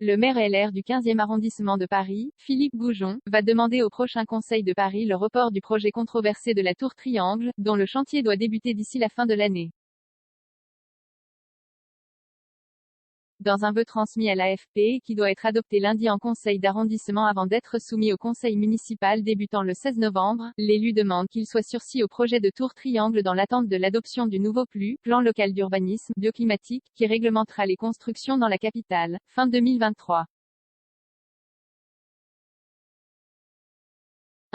Le maire LR du 15e arrondissement de Paris, Philippe Goujon, va demander au prochain Conseil de Paris le report du projet controversé de la tour Triangle, dont le chantier doit débuter d'ici la fin de l'année. Dans un vœu transmis à l'AFP, qui doit être adopté lundi en conseil d'arrondissement avant d'être soumis au conseil municipal débutant le 16 novembre, l'élu demande qu'il soit sursis au projet de tour Triangle dans l'attente de l'adoption du nouveau plan local d'urbanisme bioclimatique, qui réglementera les constructions dans la capitale, fin 2023.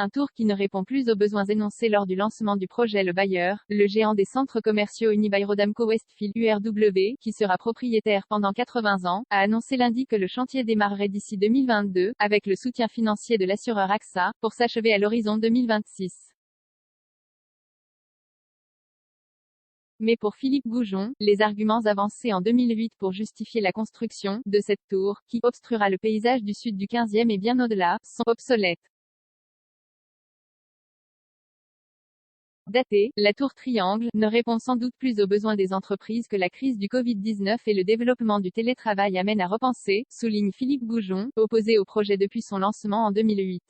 Un tour qui ne répond plus aux besoins énoncés lors du lancement du projet. Le bailleur, le géant des centres commerciaux Unibail-Rodamco Westfield URW, qui sera propriétaire pendant 80 ans, a annoncé lundi que le chantier démarrerait d'ici 2022, avec le soutien financier de l'assureur AXA, pour s'achever à l'horizon 2026. Mais pour Philippe Goujon, les arguments avancés en 2008 pour justifier la construction de cette tour, qui obstruera le paysage du sud du 15e et bien au-delà, sont obsolètes. Datée, la tour Triangle ne répond sans doute plus aux besoins des entreprises que la crise du Covid-19 et le développement du télétravail amènent à repenser, souligne Philippe Goujon, opposé au projet depuis son lancement en 2008.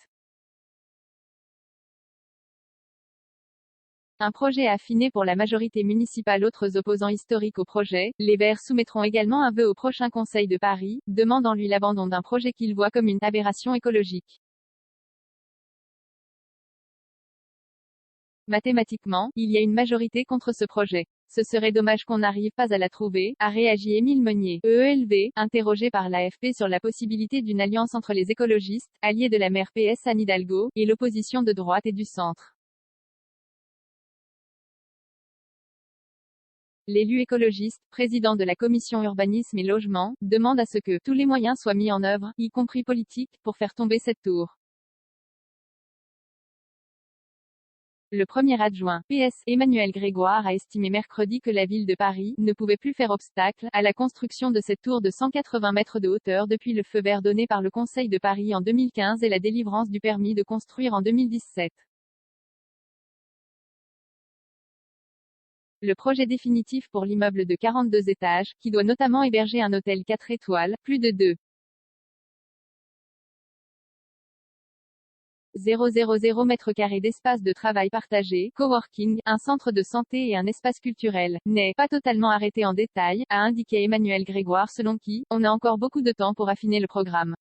Un projet affiné pour la majorité municipale. Autres opposants historiques au projet, les Verts soumettront également un vœu au prochain Conseil de Paris, demandant lui l'abandon d'un projet qu'ils voient comme une aberration écologique. Mathématiquement, il y a une majorité contre ce projet. Ce serait dommage qu'on n'arrive pas à la trouver, a réagi Émile Meunier, EELV, interrogé par l'AFP sur la possibilité d'une alliance entre les écologistes, alliés de la maire PS Anne Hidalgo, et l'opposition de droite et du centre. L'élu écologiste, président de la commission urbanisme et logement, demande à ce que tous les moyens soient mis en œuvre, y compris politiques, pour faire tomber cette tour. Le premier adjoint, PS, Emmanuel Grégoire a estimé mercredi que la ville de Paris ne pouvait plus faire obstacle à la construction de cette tour de 180 mètres de hauteur depuis le feu vert donné par le Conseil de Paris en 2015 et la délivrance du permis de construire en 2017. Le projet définitif pour l'immeuble de 42 étages, qui doit notamment héberger un hôtel 4 étoiles, plus de 2,000 mètres carrés d'espace de travail partagé, coworking, un centre de santé et un espace culturel, n'est pas totalement arrêté en détail, a indiqué Emmanuel Grégoire selon qui, on a encore beaucoup de temps pour affiner le programme.